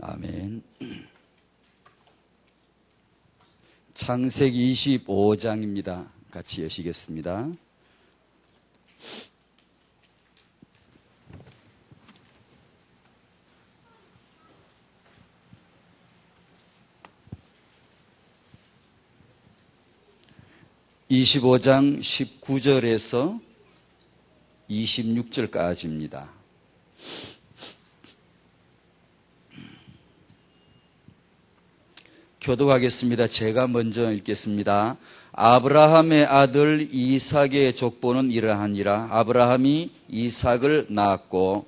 아멘. 창세기 25장입니다. 같이 여시겠습니다. (25장) 19절에서 26절까지입니다. 교독하겠습니다. 제가 먼저 읽겠습니다. 아브라함의 아들 이삭의 족보는 이러하니라. 아브라함이 이삭을 낳았고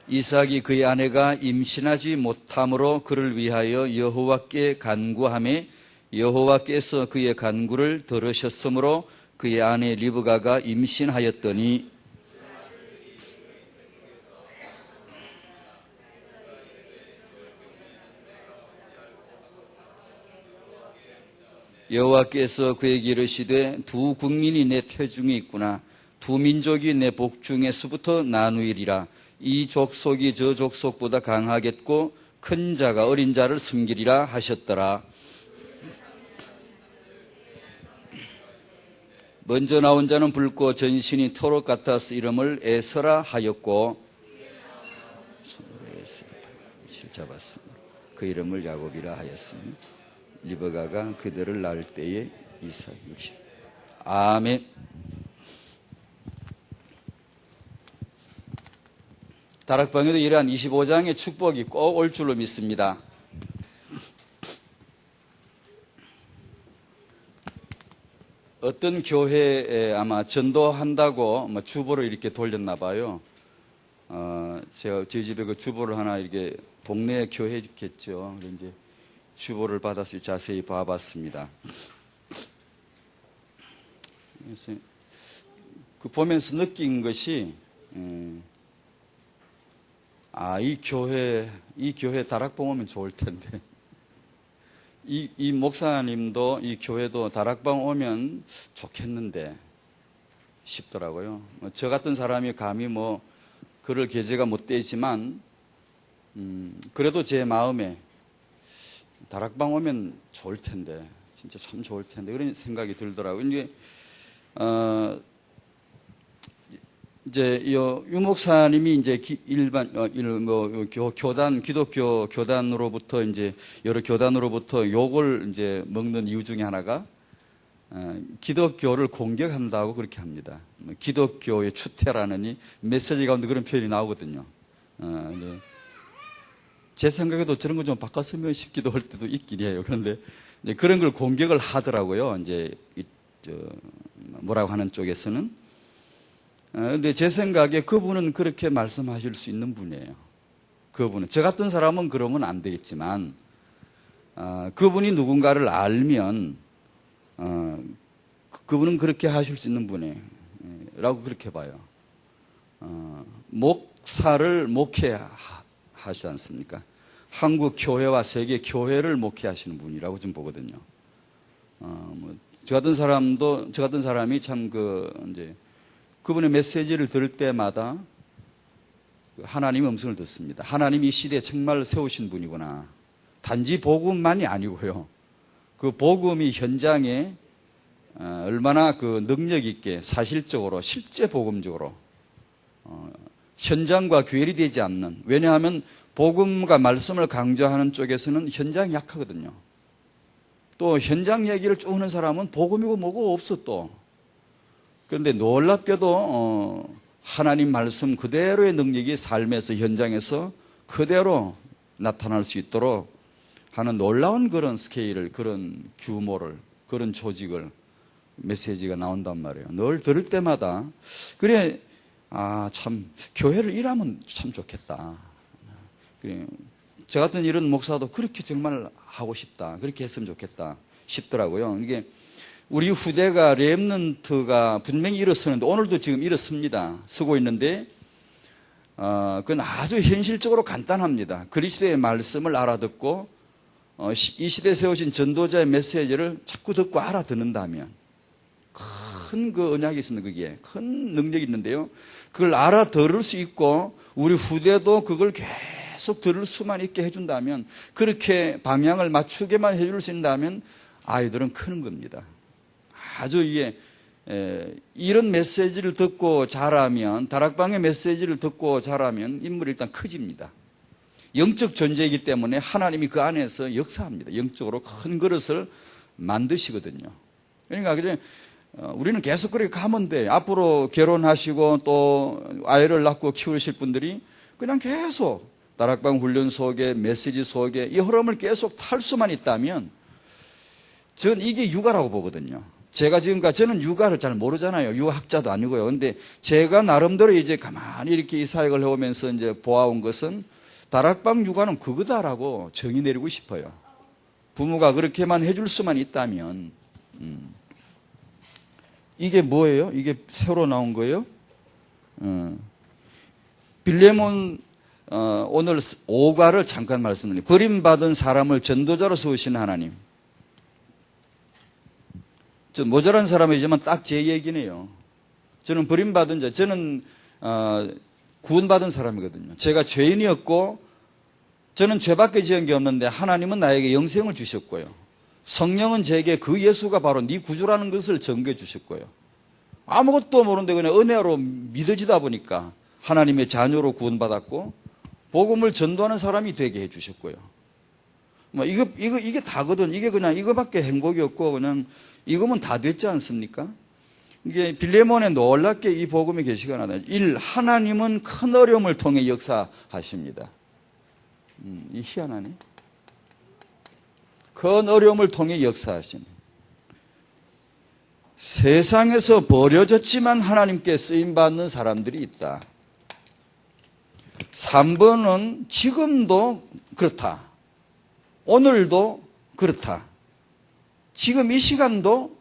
이삭이 그의 아내가 임신하지 못함으로 그를 위하여 여호와께 간구하매 여호와께서 그의 간구를 들으셨으므로 그의 아내 리브가가 임신하였더니 여호와께서 그에게 이르시되 두 국민이 내 태중에 있구나. 두 민족이 내 복중에서부터 나누이리라. 이 족속이 저 족속보다 강하겠고 큰 자가 어린 자를 섬기리라 하셨더라. 먼저 나온 자는 붉고 전신이 토록 같아서 이름을 에서라 하였고 손으로 에서를 잡았으므로 그 이름을 야곱이라 하였으니 리브가가 그들을 낳을 때에 이삭 60. 아멘. 다락방에도 이러한 25장의 축복이 꼭 올 줄로 믿습니다. 어떤 교회에 아마 전도한다고 주보를 이렇게 돌렸나 봐요. 제가 저희 집에 그 주보를 하나 이렇게 동네 교회겠죠. 이제 주보를 받아서 자세히 봐봤습니다. 그래서 그 보면서 느낀 것이 이 교회 다락방 오면 좋을 텐데. 이 목사님도 이 교회도 다락방 오면 좋겠는데 싶더라고요. 저 같은 사람이 감히 그럴 계제가 못 되지만, 그래도 제 마음에 다락방 오면 좋을 텐데, 진짜 참 좋을 텐데, 그런 생각이 들더라고요. 이제 유 목사님이 이제 기독교 교단으로부터 이제 여러 교단으로부터 욕을 이제 먹는 이유 중에 하나가 기독교를 공격한다고 그렇게 합니다. 기독교의 추태라는 이 메시지 가운데 그런 표현이 나오거든요. 제 생각에도 저런 거 좀 바꿨으면 싶기도 할 때도 있긴 해요. 그런데 그런 걸 공격을 하더라고요. 이제 뭐라고 하는 쪽에서는. 근데 제 생각에 그분은 그렇게 말씀하실 수 있는 분이에요. 그분은. 저 같은 사람은 그러면 안 되겠지만, 그분이 누군가를 알면, 그분은 그렇게 하실 수 있는 분이에요. 라고 그렇게 봐요. 목사를 목회하지 않습니까? 한국 교회와 세계 교회를 목회하시는 분이라고 좀 보거든요. 저 같은 사람이 참 이제, 그분의 메시지를 들을 때마다 하나님의 음성을 듣습니다. 하나님이 이 시대에 정말 세우신 분이구나. 단지 복음만이 아니고요. 그 복음이 현장에 얼마나 그 능력 있게 사실적으로 실제 복음적으로 현장과 괴리 되지 않는, 왜냐하면 복음과 말씀을 강조하는 쪽에서는 현장이 약하거든요. 또 현장 얘기를 쭉 하는 사람은 복음이고 뭐고 없어 또. 그런데 놀랍게도 하나님 말씀 그대로의 능력이 삶에서 현장에서 그대로 나타날 수 있도록 하는 놀라운 그런 스케일을, 그런 규모를, 그런 조직을, 메시지가 나온단 말이에요. 늘 들을 때마다 그래, 참 교회를 일하면 참 좋겠다. 그래, 저 같은 이런 목사도 그렇게 정말 하고 싶다, 그렇게 했으면 좋겠다 싶더라고요. 이게 우리 후대가 렘넌트가 분명히 일어서는데, 오늘도 지금 일어섭니다. 쓰고 있는데, 그건 아주 현실적으로 간단합니다. 그리스도의 말씀을 알아듣고 이 시대에 세우신 전도자의 메시지를 자꾸 듣고 알아듣는다면 큰 그 언약이 있습니다. 그게 큰 능력이 있는데요. 그걸 알아들을 수 있고 우리 후대도 그걸 계속 들을 수만 있게 해준다면, 그렇게 방향을 맞추게만 해줄 수 있다면 아이들은 크는 겁니다. 아주 이게 이런 메시지를 듣고 자라면, 다락방의 메시지를 듣고 자라면 인물이 일단 커집니다. 영적 존재이기 때문에 하나님이 그 안에서 역사합니다. 영적으로 큰 그릇을 만드시거든요. 그러니까 우리는 계속 그렇게 가면 돼. 앞으로 결혼하시고 또 아이를 낳고 키우실 분들이 그냥 계속 다락방 훈련 속에, 메시지 속에 이 흐름을 계속 탈 수만 있다면 저는 이게 육아라고 보거든요. 제가 지금까지, 저는 육아를 잘 모르잖아요. 유학자도 아니고요. 근데 제가 나름대로 이제 가만히 이렇게 이 사역을 해오면서 이제 보아온 것은 다락방 육아는 그거다라고 정의 내리고 싶어요. 부모가 그렇게만 해줄 수만 있다면. 이게 뭐예요? 이게 새로 나온 거예요? 빌레몬 오늘 5과를 잠깐 말씀드립니다. 버림받은 사람을 전도자로 세우신 하나님. 저 모자란 사람이지만 딱 제 얘기네요. 저는 버림받은 자, 저는 구원받은 사람이거든요. 제가 죄인이었고 저는 죄밖에 지은 게 없는데 하나님은 나에게 영생을 주셨고요. 성령은 제게 그 예수가 바로 네 구주라는 것을 전개해 주셨고요. 아무것도 모르는데 그냥 은혜로 믿어지다 보니까 하나님의 자녀로 구원받았고 복음을 전도하는 사람이 되게 해 주셨고요. 뭐 이게 다거든. 이게 그냥 이거밖에 행복이 없고 그냥 이거면 다 됐지 않습니까? 이게 빌레몬에 놀랍게 이 복음의 계시가 나다. 1. 하나님은 큰 어려움을 통해 역사하십니다. 이 희한하네. 큰 어려움을 통해 역사하시네. 세상에서 버려졌지만 하나님께 쓰임받는 사람들이 있다. 3번은 지금도 그렇다. 오늘도 그렇다. 지금 이 시간도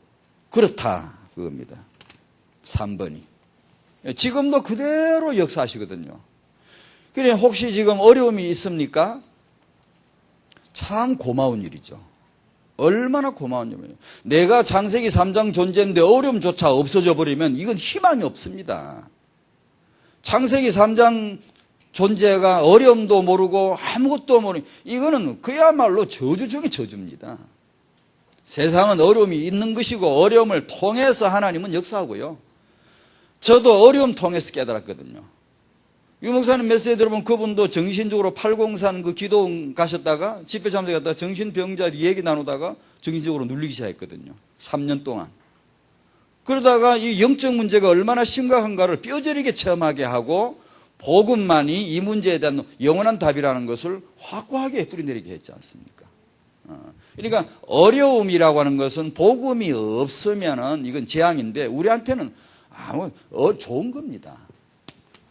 그렇다. 그겁니다. 3번이. 지금도 그대로 역사하시거든요. 그래, 혹시 지금 어려움이 있습니까? 참 고마운 일이죠. 얼마나 고마운 일이에요. 내가 창세기 3장 존재인데 어려움조차 없어져 버리면 이건 희망이 없습니다. 창세기 3장 존재가 어려움도 모르고 아무것도 모르고 이거는 그야말로 저주 중에 저주입니다. 세상은 어려움이 있는 것이고 어려움을 통해서 하나님은 역사하고요. 저도 어려움 통해서 깨달았거든요. 유 목사님 메시지 들어보면 그분도 정신적으로 803 그 기도원 가셨다가 집회 참석에 갔다가 정신병자 얘기 나누다가 정신적으로 눌리기 시작했거든요. 3년 동안. 그러다가 이 영적 문제가 얼마나 심각한가를 뼈저리게 체험하게 하고 복음만이 이 문제에 대한 영원한 답이라는 것을 확고하게 뿌리내리게 했지 않습니까? 그러니까 어려움이라고 하는 것은 복음이 없으면은 이건 재앙인데 우리한테는 좋은 겁니다.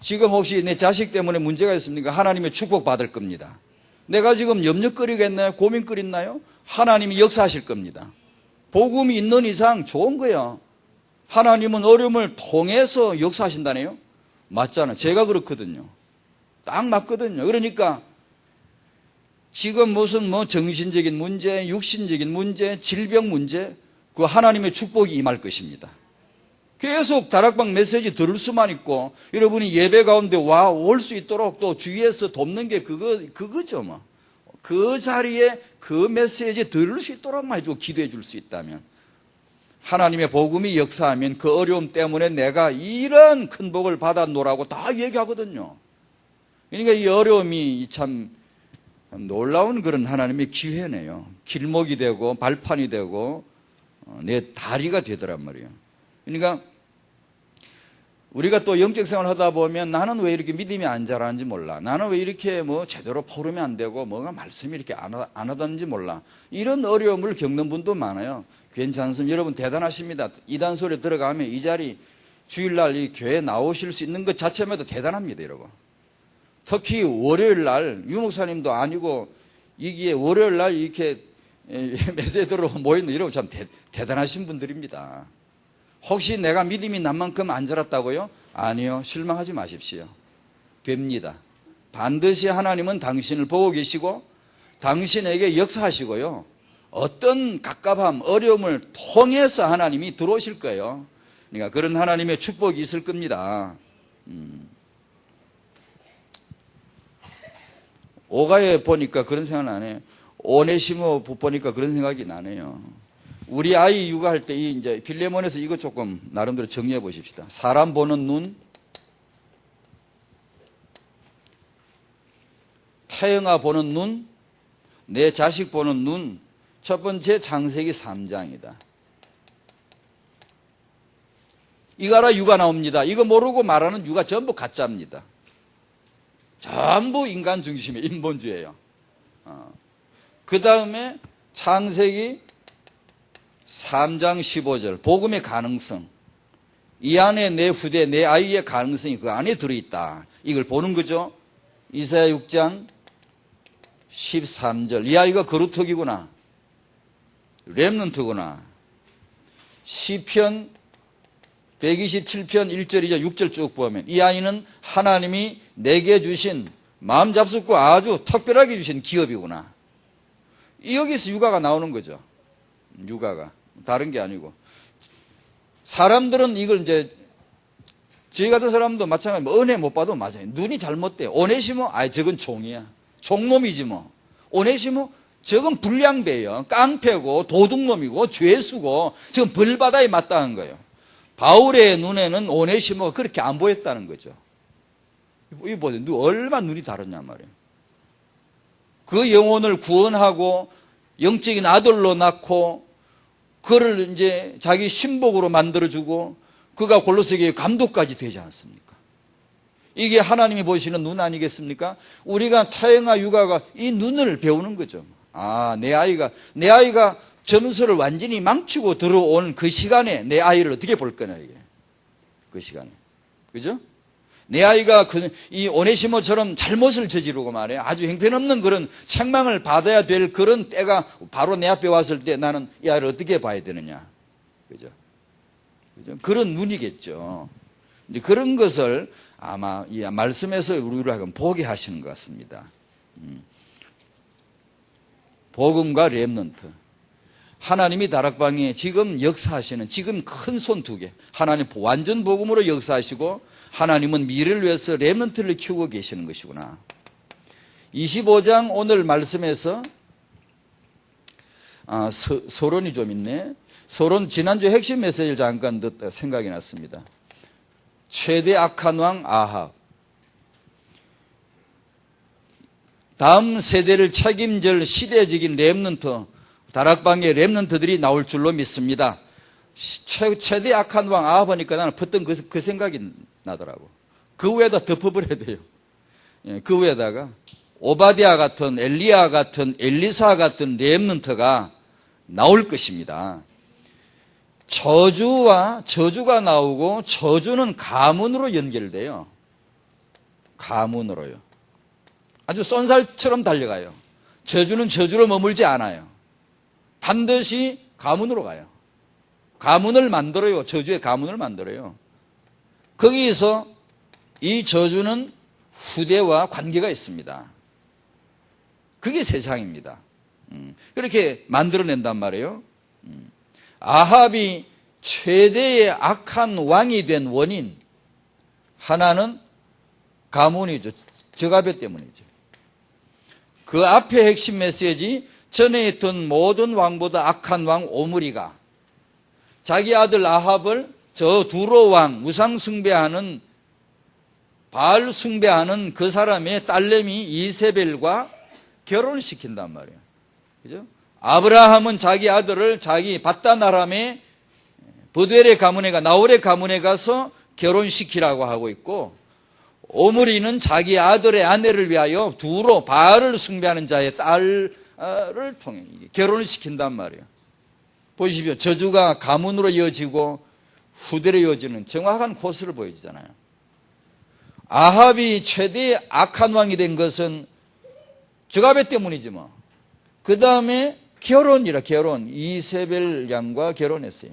지금 혹시 내 자식 때문에 문제가 있습니까? 하나님의 축복 받을 겁니다. 내가 지금 염려거리겠나요? 고민거리나요? 하나님이 역사하실 겁니다. 복음이 있는 이상 좋은 거예요. 하나님은 어려움을 통해서 역사하신다네요. 맞잖아요. 제가 그렇거든요. 딱 맞거든요. 그러니까 지금 무슨 정신적인 문제, 육신적인 문제, 질병 문제, 그 하나님의 축복이 임할 것입니다. 계속 다락방 메시지 들을 수만 있고 여러분이 예배 가운데 올 수 있도록 또 주위에서 돕는 게 그거죠 뭐. 그 자리에 그 메시지 들을 수 있도록만 해주고 기도해 줄 수 있다면 하나님의 복음이 역사하면 그 어려움 때문에 내가 이런 큰 복을 받았노라고 다 얘기하거든요. 그러니까 이 어려움이 참 놀라운 그런 하나님의 기회네요. 길목이 되고 발판이 되고 내 다리가 되더란 말이에요. 그러니까 우리가 또 영적 생활을 하다 보면 나는 왜 이렇게 믿음이 안 자라는지 몰라. 나는 왜 이렇게 제대로 포럼이 안 되고 뭐가 말씀이 이렇게 안 하다는지 몰라. 이런 어려움을 겪는 분도 많아요. 괜찮습니다. 여러분 대단하십니다. 이단 소리 들어가면 이 자리 주일날 이 교회 나오실 수 있는 것 자체마다 대단합니다, 여러분. 특히 월요일날 유 목사님도 아니고 이기에 월요일날 이렇게 메시지로 모이는 여러분 참 대단하신 분들입니다. 혹시 내가 믿음이 난 만큼 안 자랐다고요? 아니요. 실망하지 마십시오. 됩니다. 반드시 하나님은 당신을 보고 계시고 당신에게 역사하시고요. 어떤 갑갑함, 어려움을 통해서 하나님이 들어오실 거예요. 그러니까 그런 하나님의 축복이 있을 겁니다. 오가에 보니까 그런 생각 나네요. 오네시모 보니까 그런 생각이 나네요. 우리 아이 육아할 때 이제 빌레몬에서 이거 조금 나름대로 정리해 보십시다. 사람 보는 눈, 태영아 보는 눈, 내 자식 보는 눈. 첫 번째 창세기 3장이다. 이거 알아 육아 나옵니다. 이거 모르고 말하는 육아 전부 가짜입니다. 전부 인간 중심의 인본주의예요. 그 다음에 창세기 3장 15절 복음의 가능성. 이 안에 내 후대, 내 아이의 가능성이 그 안에 들어있다. 이걸 보는 거죠. 이사야 6장 13절 이 아이가 거루터기구나. 렘넌트구나. 시편 127편 1절이죠. 6절 쭉 보면 이 아이는 하나님이 내게 주신 마음 잡숫고 아주 특별하게 주신 기업이구나. 여기서 육아가 나오는 거죠. 육아가. 다른 게 아니고. 사람들은 이걸 이제 저희 같은 사람도 마찬가지로 은혜 못 받으면 맞아요. 눈이 잘못돼요. 오네시모, 저건 종이야. 종놈이지 뭐. 오네시모, 저건 불량배예요. 깡패고 도둑놈이고 죄수고 지금 벌바다에 마땅한 거예요. 바울의 눈에는 오네시모가 그렇게 안 보였다는 거죠. 이거 보세요. 얼마나 눈이 다르냐 말이에요. 그 영혼을 구원하고 영적인 아들로 낳고 그를 이제 자기 신복으로 만들어주고 그가 골로새교회 감독까지 되지 않습니까? 이게 하나님이 보시는 눈 아니겠습니까? 우리가 태영아 육아가 이 눈을 배우는 거죠. 내 아이가 점수를 완전히 망치고 들어온 그 시간에 내 아이를 어떻게 볼 거냐, 이게. 그 시간에. 그죠? 내 아이가 이 오네시모처럼 잘못을 저지르고 말이에요. 아주 형편없는 그런 책망을 받아야 될 그런 때가 바로 내 앞에 왔을 때 나는 이 아이를 어떻게 봐야 되느냐. 그죠? 그죠? 그런 눈이겠죠. 그런 것을 아마 이 말씀에서 우리를 하여금 보게 하시는 것 같습니다. 복음과 렘넌트. 하나님이 다락방에 지금 역사하시는 지금 큰 손 두 개. 하나님 완전 복음으로 역사하시고 하나님은 미래를 위해서 렘넌트를 키우고 계시는 것이구나. 25장 오늘 말씀에서 서론이 좀 있네. 서론 지난주 핵심 메시지를 잠깐 듣다 생각이 났습니다. 최대 악한 왕 아합. 다음 세대를 책임질 시대적인 렘넌트, 다락방의 렘넌트들이 나올 줄로 믿습니다. 최대 악한 왕 아합 하니까 나는 붙던 그 생각이 나더라고. 그 위에다 덮어버려야 돼요. 그 위에다가 오바디아 같은 엘리야 같은 엘리사 같은 렘넌트가 나올 것입니다. 저주가 나오고 저주는 가문으로 연결돼요. 가문으로요. 아주 쏜살처럼 달려가요. 저주는 저주로 머물지 않아요. 반드시 가문으로 가요. 가문을 만들어요. 저주의 가문을 만들어요. 거기서 이 저주는 후대와 관계가 있습니다. 그게 세상입니다. 그렇게 만들어낸단 말이에요. 아합이 최대의 악한 왕이 된 원인 하나는 가문이죠. 저가배 때문이죠. 그 앞에 핵심 메시지 전에 있던 모든 왕보다 악한 왕 오므리가 자기 아들 아합을 저 두로 왕 우상 숭배하는 바알 숭배하는 그 사람의 딸내미 이세벨과 결혼을 시킨단 말이에요. 그죠? 아브라함은 자기 아들을 자기 바단 아람의 버두엘의 가문에 나홀의 가문에 가서 결혼시키라고 하고 있고 오므리는 자기 아들의 아내를 위하여 두로 바알을 숭배하는 자의 딸을 통해 결혼을 시킨단 말이에요. 보십시오. 저주가 가문으로 이어지고 후대로 이어지는 정확한 코스를 보여주잖아요. 아합이 최대의 악한 왕이 된 것은 저가배 때문이지 뭐. 그 다음에 결혼. 이세벨 양과 결혼했어요.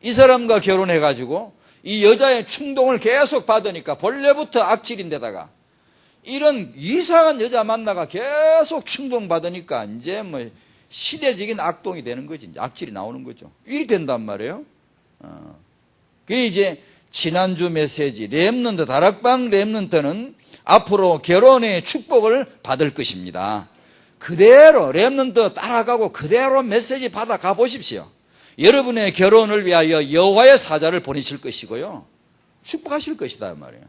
이 사람과 결혼해가지고 이 여자의 충동을 계속 받으니까 본래부터 악질인데다가 이런 이상한 여자 만나가 계속 충동받으니까 이제 뭐 시대적인 악동이 되는 거지. 이제 악질이 나오는 거죠. 일이 된단 말이에요. 그래 이제 지난주 메시지 렘넌트 다락방 렘넌트는 앞으로 결혼의 축복을 받을 것입니다. 그대로 렘넌트 따라가고 그대로 메시지 받아가 보십시오. 여러분의 결혼을 위하여 여호와의 사자를 보내실 것이고요. 축복하실 것이다 말이에요.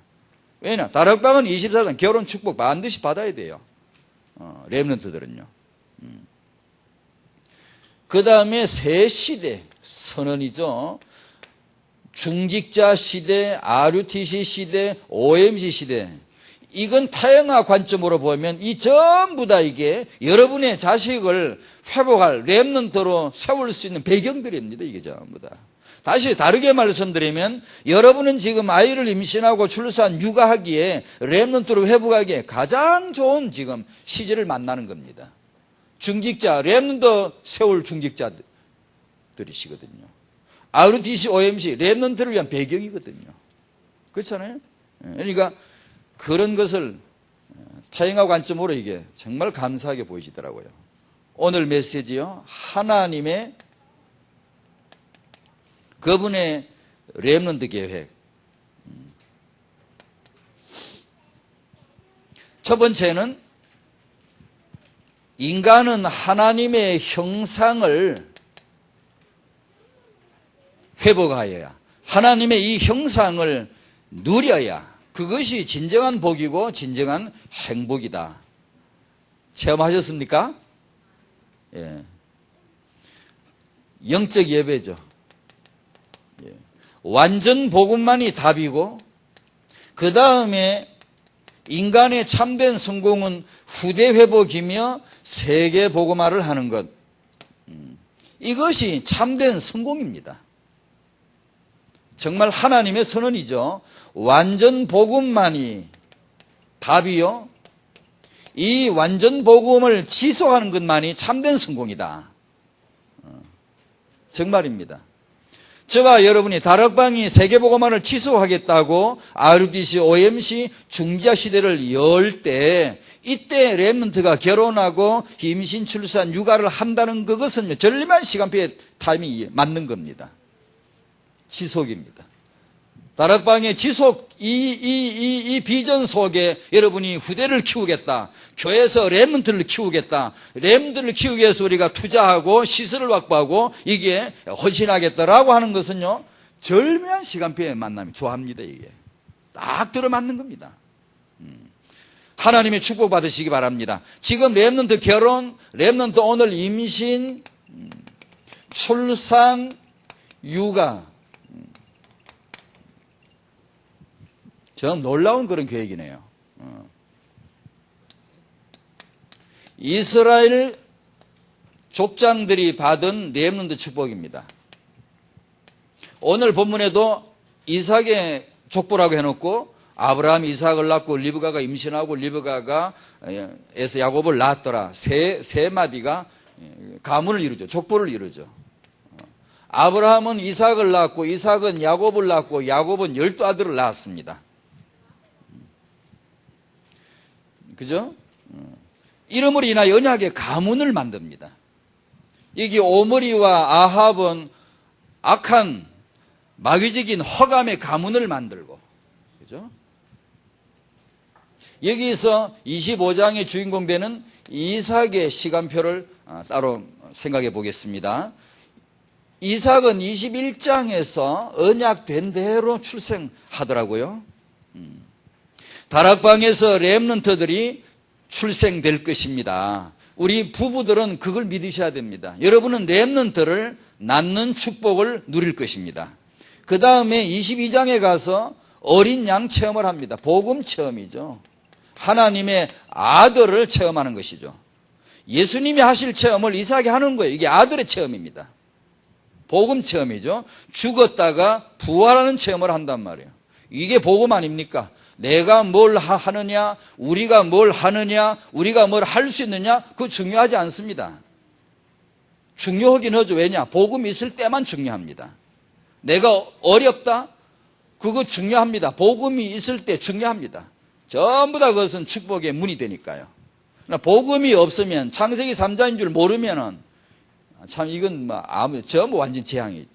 왜냐? 다락방은 24시간 결혼 축복 반드시 받아야 돼요. 렘넌트들은요. 그 다음에 새 시대 선언이죠. 중직자 시대, RUTC 시대, OMC 시대. 이건 타영화 관점으로 보면 이 전부 다 이게 여러분의 자식을 회복할 렘넌트로 세울 수 있는 배경들입니다. 이게 전부 다. 다시 다르게 말씀드리면 여러분은 지금 아이를 임신하고 출산, 육아하기에 렘넌트로 회복하기에 가장 좋은 지금 시절을 만나는 겁니다. 중직자, 렘넌트 세울 중직자들이시거든요. RUTC, OMC, 렘넌트를 위한 배경이거든요. 그렇잖아요? 그러니까 그런 것을 타영화 관점으로 이게 정말 감사하게 보이시더라고요. 오늘 메시지요. 하나님의 그분의 렘넌트 계획. 첫 번째는 인간은 하나님의 형상을 회복하여야, 하나님의 이 형상을 누려야 그것이 진정한 복이고 진정한 행복이다. 체험하셨습니까? 예. 영적 예배죠. 예. 완전 복음만이 답이고 그 다음에 인간의 참된 성공은 후대 회복이며 세계 복음화를 하는 것. 이것이 참된 성공입니다. 정말 하나님의 선언이죠. 완전 복음만이 답이요. 이 완전 복음을 지속하는 것만이 참된 성공이다. 정말입니다. 저와 여러분이 다락방이 세계복음화를 지속하겠다고 RUTC, OMC 중지자 시대를 열 때 이때 렘넌트가 결혼하고 임신, 출산, 육아를 한다는 그것은 절반 시간표의 타이밍이 맞는 겁니다. 지속입니다. 다락방의 지속, 이 비전 속에 여러분이 후대를 키우겠다. 교회에서 렘넌트를 키우겠다. 렘넌트를 키우기 위해서 우리가 투자하고 시설을 확보하고 이게 헌신하겠다라고 하는 것은요, 절묘한 시간표의 만남이 좋아합니다, 이게. 딱 들어맞는 겁니다. 하나님의 축복 받으시기 바랍니다. 지금 렘넌트 결혼, 렘넌트 오늘 임신, 출산, 육아. 좀 놀라운 그런 계획이네요. 이스라엘 족장들이 받은 렘넌트 축복입니다. 오늘 본문에도 이삭의 족보라고 해놓고 아브라함이 이삭을 낳고 리브가가 임신하고 리브가가 에서 야곱을 낳았더라. 세 마디가 가문을 이루죠. 족보를 이루죠. 아브라함은 이삭을 낳고 이삭은 야곱을 낳고 야곱은 12아들을 낳았습니다. 그죠? 이름으로 인하여 언약의 가문을 만듭니다. 여기 오므리와 아합은 악한 마귀적인 허감의 가문을 만들고, 그죠? 여기서 25장의 주인공 되는 이삭의 시간표를 따로 생각해 보겠습니다. 이삭은 21장에서 언약된 대로 출생하더라고요. 다락방에서 렘넌트들이 출생될 것입니다. 우리 부부들은 그걸 믿으셔야 됩니다. 여러분은 렘넌트를 낳는 축복을 누릴 것입니다. 그 다음에 22장에 가서 어린 양 체험을 합니다. 복음 체험이죠. 하나님의 아들을 체험하는 것이죠. 예수님이 하실 체험을 이삭이 하는 거예요. 이게 아들의 체험입니다. 복음 체험이죠. 죽었다가 부활하는 체험을 한단 말이에요. 이게 복음 아닙니까? 내가 뭘 하느냐, 우리가 뭘 하느냐, 우리가 뭘 할 수 있느냐, 그거 중요하지 않습니다. 중요하긴 하죠. 왜냐? 복음이 있을 때만 중요합니다. 내가 어렵다? 그거 중요합니다. 복음이 있을 때 중요합니다. 전부 다 그것은 축복의 문이 되니까요. 그러나 복음이 없으면, 창세기 3장인 줄 모르면은 참 이건 전부 완전 재앙이죠.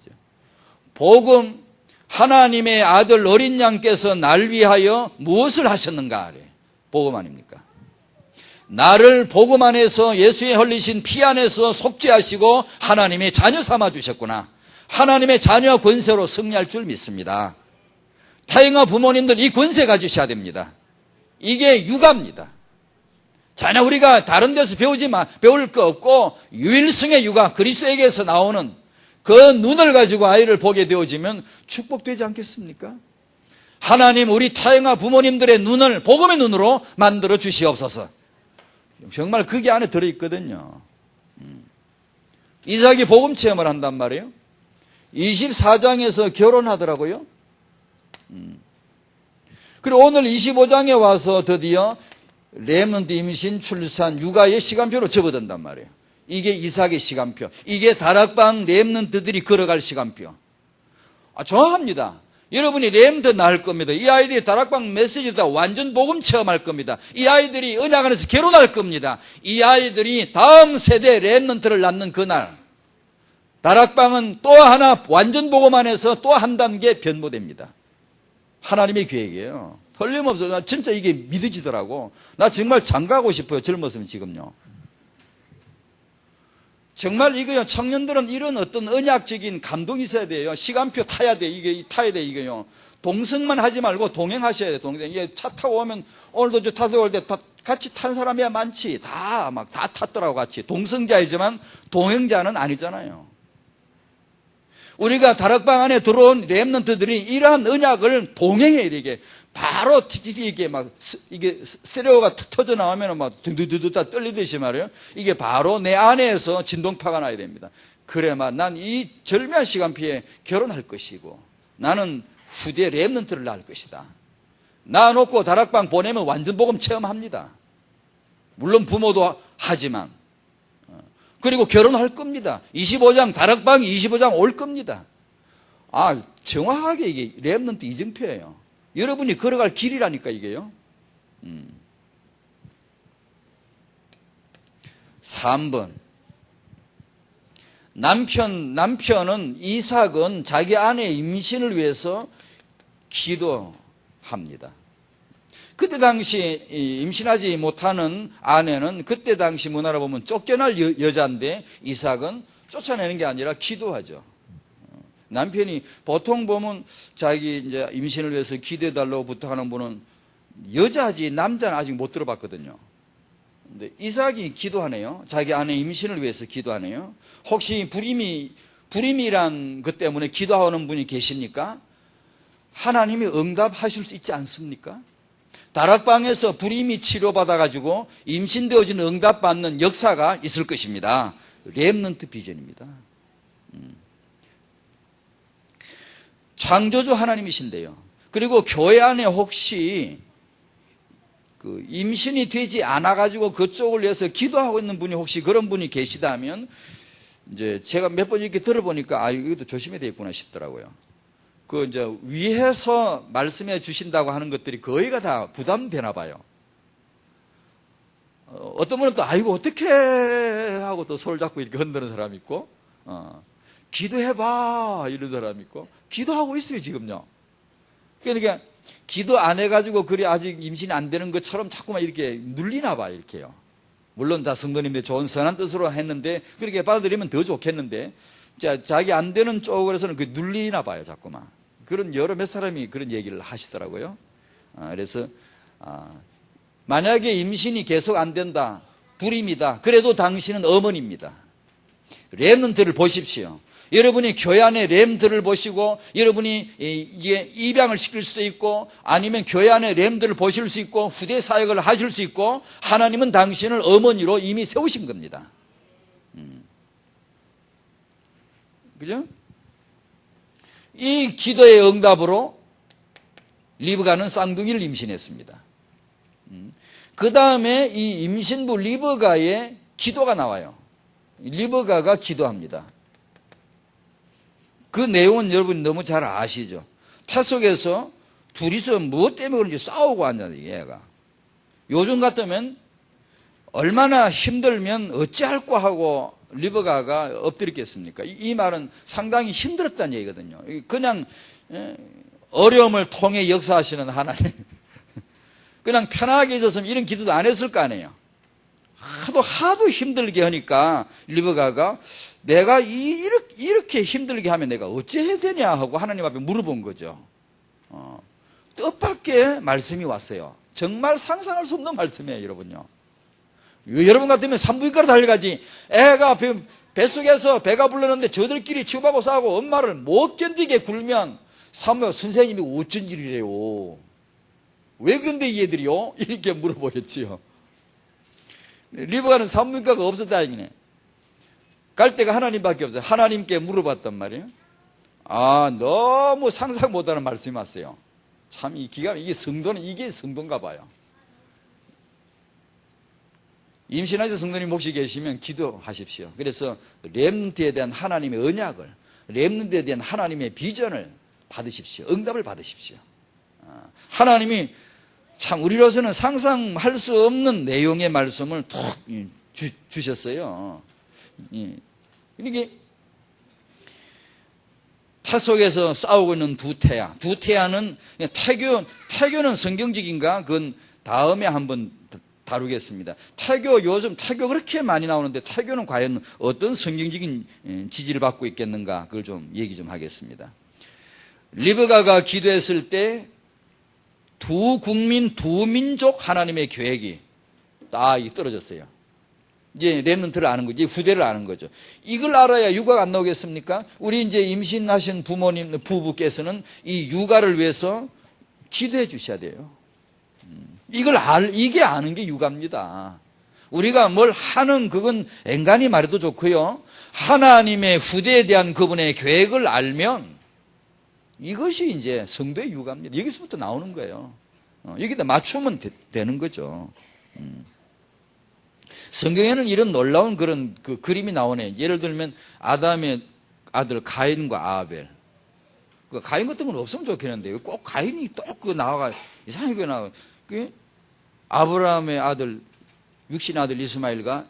복음, 하나님의 아들 어린 양께서 날 위하여 무엇을 하셨는가? 복음 아닙니까? 나를 복음 안에서 예수의 흘리신 피 안에서 속죄하시고 하나님의 자녀 삼아 주셨구나. 하나님의 자녀 권세로 승리할 줄 믿습니다. 타인과 부모님들 이 권세 가지셔야 됩니다. 이게 육아입니다. 자녀 우리가 다른 데서 배울 거 없고 유일성의 육아, 그리스도에게서 나오는 그 눈을 가지고 아이를 보게 되어지면 축복되지 않겠습니까? 하나님 우리 타인과 부모님들의 눈을 복음의 눈으로 만들어 주시옵소서. 정말 그게 안에 들어있거든요. 이삭이 복음 체험을 한단 말이에요. 24장에서 결혼하더라고요. 그리고 오늘 25장에 와서 드디어 렘넌트 임신, 출산, 육아의 시간표로 접어든단 말이에요. 이게 이삭의 시간표. 이게 다락방 렘넌트들이 걸어갈 시간표. 정확합니다. 여러분이 렘넌트 낳을 겁니다. 이 아이들이 다락방 메시지다 완전 복음 체험할 겁니다. 이 아이들이 언약 안에서 결혼할 겁니다. 이 아이들이 다음 세대 렘넌트를 낳는 그날 다락방은 또 하나 완전 복음 안에서 또 한 단계 변모됩니다. 하나님의 계획이에요. 틀림없어. 나 진짜 이게 믿어지더라고. 나 정말 장가하고 싶어요. 젊었으면 지금요. 정말 이거요. 청년들은 이런 어떤 언약적인 감동이 있어야 돼요. 시간표 타야 돼. 이게 타야 돼. 이게요. 동승만 하지 말고 동행하셔야 돼요. 동행. 이게 차 타고 오면 오늘도 저 타서 올 때 같이 탄 사람이야 많지. 다 탔더라고 같이. 동승자이지만 동행자는 아니잖아요. 우리가 다락방 안에 들어온 렘넌트들이 이러한 언약을 동행해야 되게 바로 이게 이게 스테레오가 터져 나오면 두두두두 다 떨리듯이 말이에요. 이게 바로 내 안에서 진동파가 나야 됩니다. 그래만 난 이 절묘한 시간표에 결혼할 것이고 나는 후대 렘넌트를 낳을 것이다. 낳아놓고 다락방 보내면 완전 복음 체험합니다. 물론 부모도 하지만 그리고 결혼할 겁니다. 25장 다락방 25장 올 겁니다. 정확하게 이게 렘넌트 이정표예요. 여러분이 걸어갈 길이라니까 이게요. 3번 남편은 이삭은 자기 아내 임신을 위해서 기도합니다. 그때 당시 임신하지 못하는 아내는 그때 당시 문화로 보면 쫓겨날 여자인데 이삭은 쫓아내는 게 아니라 기도하죠. 남편이 보통 보면 자기 이제 임신을 위해서 기도해달라고 부탁하는 분은 여자지 남자는 아직 못 들어봤거든요. 근데 이삭이 기도하네요. 자기 아내 임신을 위해서 기도하네요. 혹시 불임이란 것 때문에 기도하는 분이 계십니까? 하나님이 응답하실 수 있지 않습니까? 다락방에서 불임이 치료받아가지고 임신되어진 응답받는 역사가 있을 것입니다. 렘넌트 비전입니다. 창조주 하나님이신데요. 그리고 교회 안에 혹시 그 임신이 되지 않아가지고 그쪽을 위해서 기도하고 있는 분이 혹시 그런 분이 계시다면 이제 제가 몇 번 이렇게 들어보니까 이것도 조심해야 되겠구나 싶더라고요. 이제 위에서 말씀해 주신다고 하는 것들이 거의가 다 부담되나 봐요. 어떤 분은 또 어떻게 하고 또 손을 잡고 이렇게 흔드는 사람이 있고 기도해봐 이런 사람이 있고 기도하고 있어요 지금요. 그러니까 기도 안 해가지고 그래 아직 임신이 안 되는 것처럼 자꾸만 이렇게 눌리나 봐 이렇게요. 물론 다 성도님들 좋은 선한 뜻으로 했는데 그렇게 받아들이면 더 좋겠는데 자기 안 되는 쪽으로서는 그 눌리나 봐요 자꾸만. 그런 여러 몇 사람이 그런 얘기를 하시더라고요. 그래서 만약에 임신이 계속 안 된다, 불임이다. 그래도 당신은 어머니입니다. 렘넌트를 보십시오. 여러분이 교회 안에 렘들을 보시고 여러분이 이게 입양을 시킬 수도 있고 아니면 교회 안에 렘들을 보실 수 있고 후대 사역을 하실 수 있고 하나님은 당신을 어머니로 이미 세우신 겁니다. 그죠? 이 기도의 응답으로 리브가는 쌍둥이를 임신했습니다. 그 다음에 이 임신부 리브가의 기도가 나와요. 리브가가 기도합니다. 그 내용은 여러분이 너무 잘 아시죠? 태 속에서 둘이서 무엇 때문에 그런지 싸우고 앉았는데 얘가. 요즘 같으면 얼마나 힘들면 어찌할꼬 하고 리브가가 엎드렸겠습니까? 이 말은 상당히 힘들었다는 얘기거든요. 그냥 어려움을 통해 역사하시는 하나님. 그냥 편하게 있었으면 이런 기도도 안 했을 거 아니에요. 하도 힘들게 하니까 리브가가 내가 이렇게 힘들게 하면 내가 어찌 해야 되냐 하고 하나님 앞에 물어본 거죠. 뜻밖의 말씀이 왔어요. 정말 상상할 수 없는 말씀이에요, 여러분요. 여러분 같으면 산부인과로 달려가지. 애가 뱃속에서 배가 불렀는데 저들끼리 치고받고 싸우고 엄마를 못 견디게 굴면 사모가 선생님이 어쩐 일이래요. 왜 그런데 이 애들이요? 이렇게 물어보겠지요. 리브가는 산부인과가 없었다 얘기네. 갈 데가 하나님밖에 없어요. 하나님께 물어봤단 말이에요. 너무 상상 못하는 말씀이 왔어요. 참 이게 성도는 이게 성도인가 봐요. 임신하셔서 성도님 혹시 계시면 기도하십시오. 그래서 렘넌트에 대한 하나님의 언약을, 렘넌트에 대한 하나님의 비전을 받으십시오. 응답을 받으십시오. 하나님이 참 우리로서는 상상할 수 없는 내용의 말씀을 툭 주셨어요. 이게 태 속에서 싸우고 있는 두 태야는 태교는 성경적인가? 그건 다음에 한번 다루겠습니다. 요즘 태교 그렇게 많이 나오는데 태교는 과연 어떤 성경적인 지지를 받고 있겠는가? 그걸 좀 얘기 좀 하겠습니다. 리브가가 기도했을 때 두 국민, 두 민족 하나님의 계획이 딱 떨어졌어요. 이제 렘넌트를 아는 거죠. 후대를 아는 거죠. 이걸 알아야 육아가 안 나오겠습니까? 우리 이제 임신하신 부부께서는 이 육아를 위해서 기도해 주셔야 돼요. 이게 아는 게 육아입니다. 우리가 뭘 하는 그건 앵간히 말해도 좋고요. 하나님의 후대에 대한 그분의 계획을 알면 이것이 이제 성도의 육아입니다. 여기서부터 나오는 거예요. 여기다 맞추면 되는 거죠. 성경에는 이런 놀라운 그런 그림이 나오네. 예를 들면 아담의 아들 가인과 아벨. 가인 같은 건 없으면 좋겠는데 꼭 가인이 또 나와가 이상하게 나와. 아브라함의 아들 육신의 아들 이스마엘과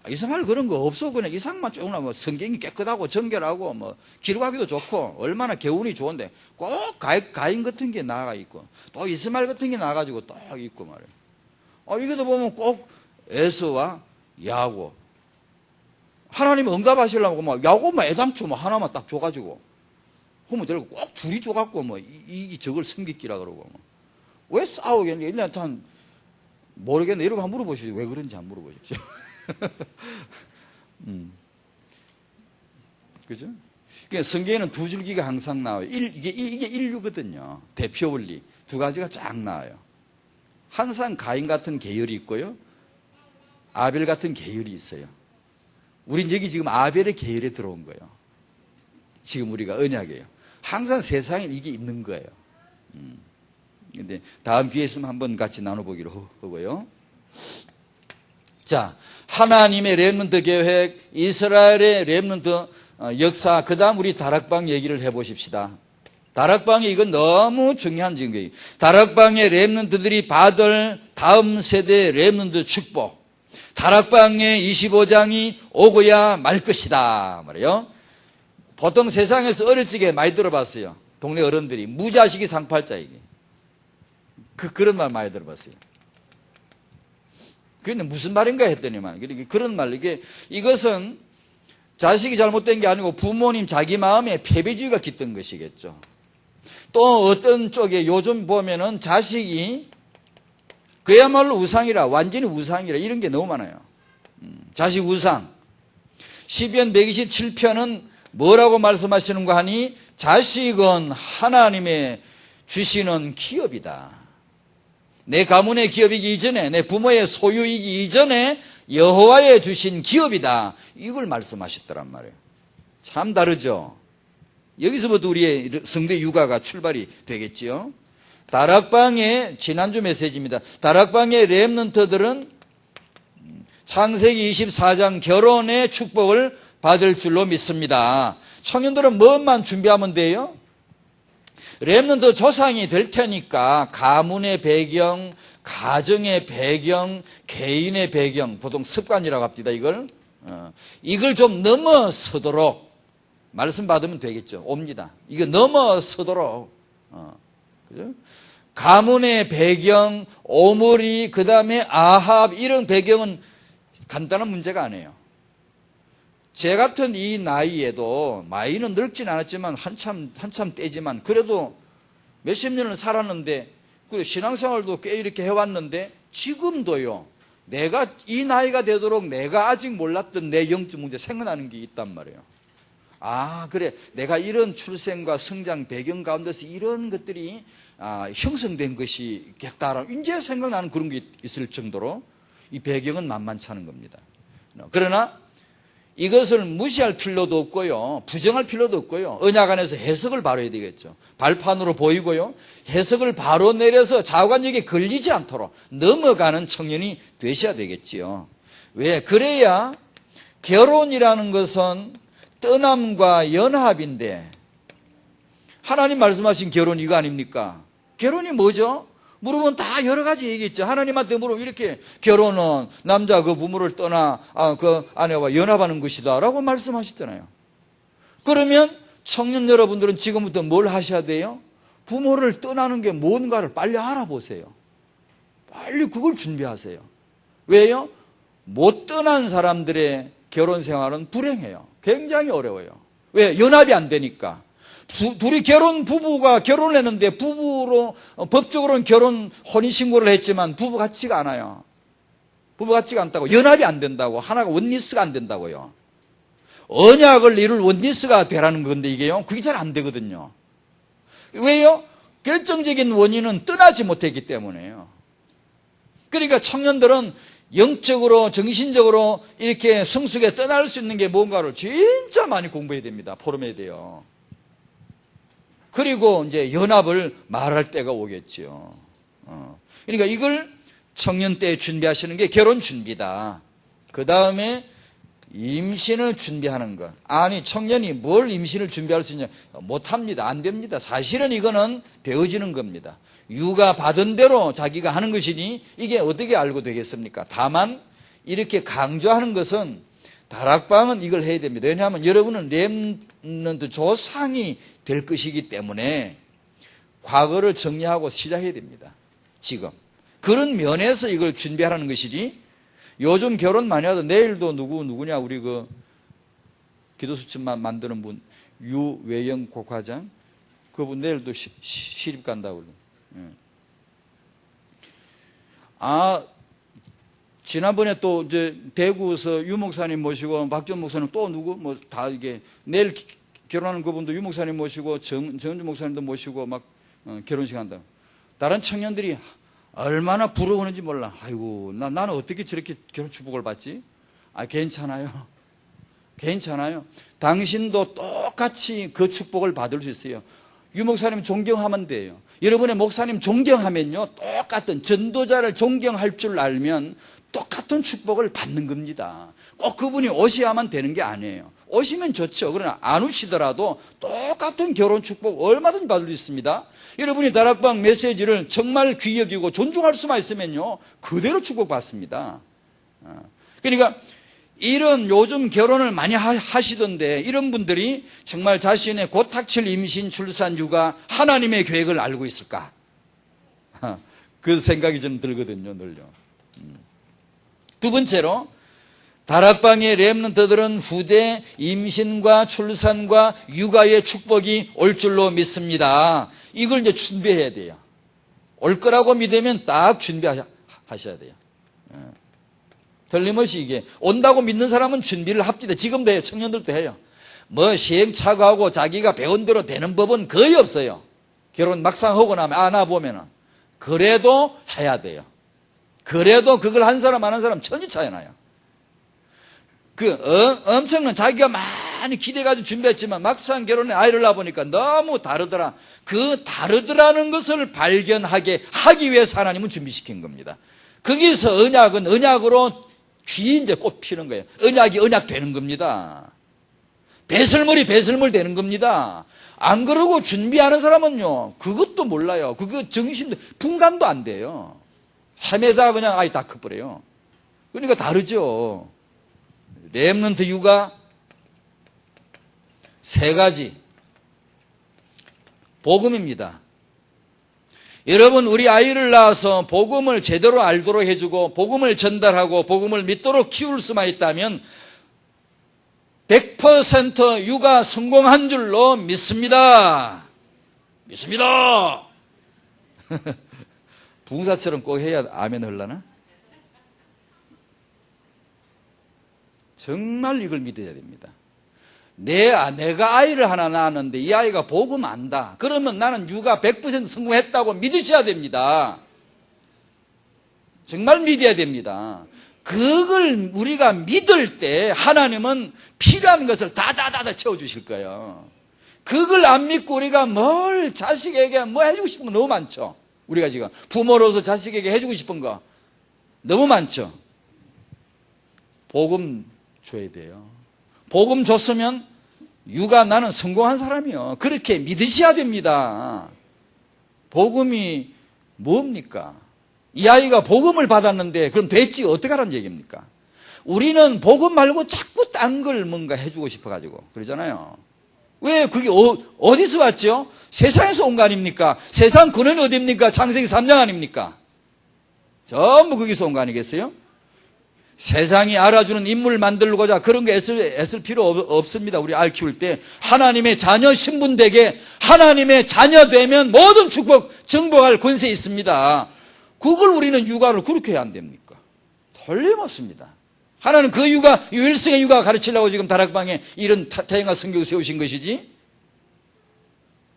이스마엘 그런 거 없어. 그냥 이삭만 쭉 나고 성경이 깨끗하고 정결하고 뭐 기록하기도 좋고 얼마나 교훈이 좋은데 꼭 가인 같은 게 나가 있고 또 이스마엘 같은 게 나가지고 또 있고 말이에요. 이것도 보면 꼭 에서와 야곱. 하나님 응답하시려고 막 야곱 애당초 하나만 딱 줘가지고 호모 들고 꼭 둘이 줘갖고 이 저걸 섬기기라 그러고 왜 싸우겠냐? 일년한테 모르겠네. 여러분 한번 물어보십시오. 왜 그런지 한번 물어보십시오. 그죠? 그러니까 성경에는 두 줄기가 항상 나와요. 이게 인류거든요. 대표 원리. 두 가지가 쫙 나와요. 항상 가인 같은 계열이 있고요. 아벨 같은 계열이 있어요. 우린 여기 지금 아벨의 계열에 들어온 거예요. 지금 우리가 언약이에요. 항상 세상에 이게 있는 거예요. 근데 다음 기회에 있으면 한번 같이 나눠보기로 하고요. 자, 하나님의 렘넌트 계획, 이스라엘의 렘넌트 역사, 그 다음 우리 다락방 얘기를 해보십시다. 다락방이 이건 너무 중요한 증거예요. 다락방의 렘넌트들이 받을 다음 세대 렘넌트 축복. 다락방의 25장이 오고야 말 것이다 말이에요. 보통 세상에서 어릴 적에 많이 들어봤어요. 동네 어른들이 무자식이 상팔자 이게. 그런 말 많이 들어봤어요. 그게 무슨 말인가 했더니만 그런 말 이것은 자식이 잘못된 게 아니고 부모님 자기 마음에 패배주의가 깃든 것이겠죠. 또 어떤 쪽에 요즘 보면은 자식이 그야말로 우상이라 완전히 우상이라 이런 게 너무 많아요. 자식 우상. 시편 127편은 뭐라고 말씀하시는가 하니 자식은 하나님의 주시는 기업이다. 내 가문의 기업이기 이전에 내 부모의 소유이기 이전에 여호와의 주신 기업이다. 이걸 말씀하셨더란 말이에요. 참 다르죠. 여기서부터 우리의 성대 육아가 출발이 되겠지요. 다락방의 지난주 메시지입니다. 다락방의 렘넌트들은 창세기 24장 결혼의 축복을 받을 줄로 믿습니다. 청년들은 뭐만 준비하면 돼요? 렘넌트 조상이 될 테니까 가문의 배경, 가정의 배경, 개인의 배경, 보통 습관이라고 합니다. 이걸 좀 넘어서도록 말씀 받으면 되겠죠. 옵니다. 이거 넘어서도록 그죠? 가문의 배경, 오므리, 그 다음에 아합, 이런 배경은 간단한 문제가 아니에요. 제 같은 이 나이에도, 나이는 늙진 않았지만 한참 때지만 그래도 몇십 년을 살았는데, 그리고 신앙생활도 꽤 이렇게 해왔는데, 지금도요, 내가 이 나이가 되도록 내가 아직 몰랐던 내 영적 문제 생각나는 게 있단 말이에요. 아, 그래, 내가 이런 출생과 성장 배경 가운데서 이런 것들이 형성된 것이겠다라는 이제 생각나는 그런 게 있을 정도로 이 배경은 만만치 않은 겁니다. 그러나 이것을 무시할 필요도 없고요, 부정할 필요도 없고요, 언약 안에서 해석을 바로 해야 되겠죠. 발판으로 보이고요, 해석을 바로 내려서 좌우간역에 걸리지 않도록 넘어가는 청년이 되셔야 되겠지요. 왜? 그래야 결혼이라는 것은 떠남과 연합인데, 하나님 말씀하신 결혼 이거 아닙니까? 결혼이 뭐죠? 물어보면 다 여러 가지 얘기했죠. 하나님한테 물어보면 이렇게, 결혼은 남자 그 부모를 떠나 그 아내와 연합하는 것이다 라고 말씀하셨잖아요. 그러면 청년 여러분들은 지금부터 뭘 하셔야 돼요? 부모를 떠나는 게 뭔가를 빨리 알아보세요. 빨리 그걸 준비하세요. 왜요? 못 떠난 사람들의 결혼 생활은 불행해요. 굉장히 어려워요. 왜? 연합이 안 되니까. 둘이 부부가 결혼을 했는데, 부부로, 법적으로는 혼인신고를 했지만, 부부 같지가 않아요. 부부 같지가 않다고. 연합이 안 된다고. 하나가 원리스가 안 된다고요. 언약을 이룰 원리스가 되라는 건데, 이게요. 그게 잘 안 되거든요. 왜요? 결정적인 원인은 떠나지 못했기 때문에요. 그러니까 청년들은 영적으로, 정신적으로 이렇게 성숙에 떠날 수 있는 게 뭔가를 진짜 많이 공부해야 됩니다. 포럼해야 돼요. 그리고 이제 연합을 말할 때가 오겠죠. 그러니까 이걸 청년 때 준비하시는 게 결혼 준비다. 그 다음에 임신을 준비하는 것. 아니, 청년이 뭘 임신을 준비할 수 있냐? 못합니다. 안 됩니다. 사실은 이거는 되어지는 겁니다. 육아 받은 대로 자기가 하는 것이니 이게 어떻게 알고 되겠습니까? 다만 이렇게 강조하는 것은, 다락방은 이걸 해야 됩니다. 왜냐하면 여러분은 렘넌트 조상이 될 것이기 때문에 과거를 정리하고 시작해야 됩니다. 지금. 그런 면에서 이걸 준비하라는 것이지, 요즘 결혼 많이 하도 내일도 누구냐, 우리 그 기도수첩만 만드는 분, 유외영 곡화장, 그분 내일도 시집 간다고 그래요. 지난번에 또 이제 대구에서 유 목사님 모시고 박전 목사님 또 누구 뭐 다 이게 내일 결혼하는 그분도 유 목사님 모시고 정은주 목사님도 모시고 막 결혼식 한다. 다른 청년들이 얼마나 부러워하는지 몰라. 아이고, 나는 어떻게 저렇게 결혼 축복을 받지? 괜찮아요. 괜찮아요. 당신도 똑같이 그 축복을 받을 수 있어요. 유 목사님 존경하면 돼요. 여러분의 목사님 존경하면요, 똑같은 전도자를 존경할 줄 알면 똑같은 축복을 받는 겁니다. 꼭 그분이 오셔야만 되는 게 아니에요. 오시면 좋죠. 그러나 안 오시더라도 똑같은 결혼 축복 얼마든지 받을 수 있습니다. 여러분이 다락방 메시지를 정말 귀히 여기고 존중할 수만 있으면요, 그대로 축복받습니다. 그러니까 이런 요즘 결혼을 많이 하시던데, 이런 분들이 정말 자신의 곧 닥칠 임신, 출산, 육아, 하나님의 계획을 알고 있을까? 그 생각이 좀 들거든요, 늘요. 두 번째로, 다락방의 렘넌트들은 후대 임신과 출산과 육아의 축복이 올 줄로 믿습니다. 이걸 이제 준비해야 돼요. 올 거라고 믿으면 딱 준비하셔야 돼요. 틀림없이 이게 온다고 믿는 사람은 준비를 합니다. 지금도 해요. 청년들도 해요. 뭐 시행착오하고 자기가 배운 대로 되는 법은 거의 없어요. 결혼 막상 하고 나면 나 보면은 그래도 해야 돼요. 그래도 그걸 한 사람 안 한 사람 천지 차이 나요. 엄청난 자기가 많이 기대가지고 준비했지만 막상 결혼에 아이를 낳아보니까 너무 다르더라. 그 다르더라는 것을 발견하게 하기 위해서 하나님은 준비시킨 겁니다. 거기서 언약은 언약으로 귀 이제 꽃 피는 거예요. 언약이 언약 되는 겁니다. 배설물이 되는 겁니다. 안 그러고 준비하는 사람은요, 그것도 몰라요. 그거 정신도, 분간도 안 돼요. 헤매다 그냥 아이 다 커버려요. 그러니까 다르죠. 렘넌트 육아 세 가지. 복음입니다. 여러분, 우리 아이를 낳아서 복음을 제대로 알도록 해주고 복음을 전달하고 복음을 믿도록 키울 수만 있다면 100% 육아 성공한 줄로 믿습니다. 믿습니다. 부흥사처럼 꼭 해야 아멘 하려나? 정말 이걸 믿어야 됩니다. 내가 아이를 하나 낳았는데 이 아이가 복음 안다. 그러면 나는 육아 100% 성공했다고 믿으셔야 됩니다. 정말 믿어야 됩니다. 그걸 우리가 믿을 때 하나님은 필요한 것을 다다다다 채워주실 거예요. 그걸 안 믿고 우리가 뭘 자식에게 뭐 해주고 싶은 거 너무 많죠. 우리가 지금 부모로서 자식에게 해주고 싶은 거 너무 많죠. 복음 줘야 돼요. 복음 줬으면 육아 나는 성공한 사람이요. 그렇게 믿으셔야 됩니다. 복음이 뭡니까? 이 아이가 복음을 받았는데 그럼 됐지 어떻게 하라는 얘기입니까? 우리는 복음 말고 자꾸 딴 걸 뭔가 해주고 싶어가지고 그러잖아요. 왜 그게 어디서 왔죠? 세상에서 온 거 아닙니까? 세상 근원이 어디입니까? 창세기 3장 아닙니까? 전부 거기서 온 거 아니겠어요? 세상이 알아주는 인물 만들고자 그런 거 애쓸 필요 없습니다. 우리 알 키울 때 하나님의 자녀 신분되게 하나님의 자녀 되면 모든 축복 정복할 권세 있습니다. 그걸 우리는 육아를 그렇게 해야 안 됩니까? 틀림없습니다. 하나는 그 육아, 일생의 육아 가르치려고 지금 다락방에 이런 태영아 성경을 세우신 것이지.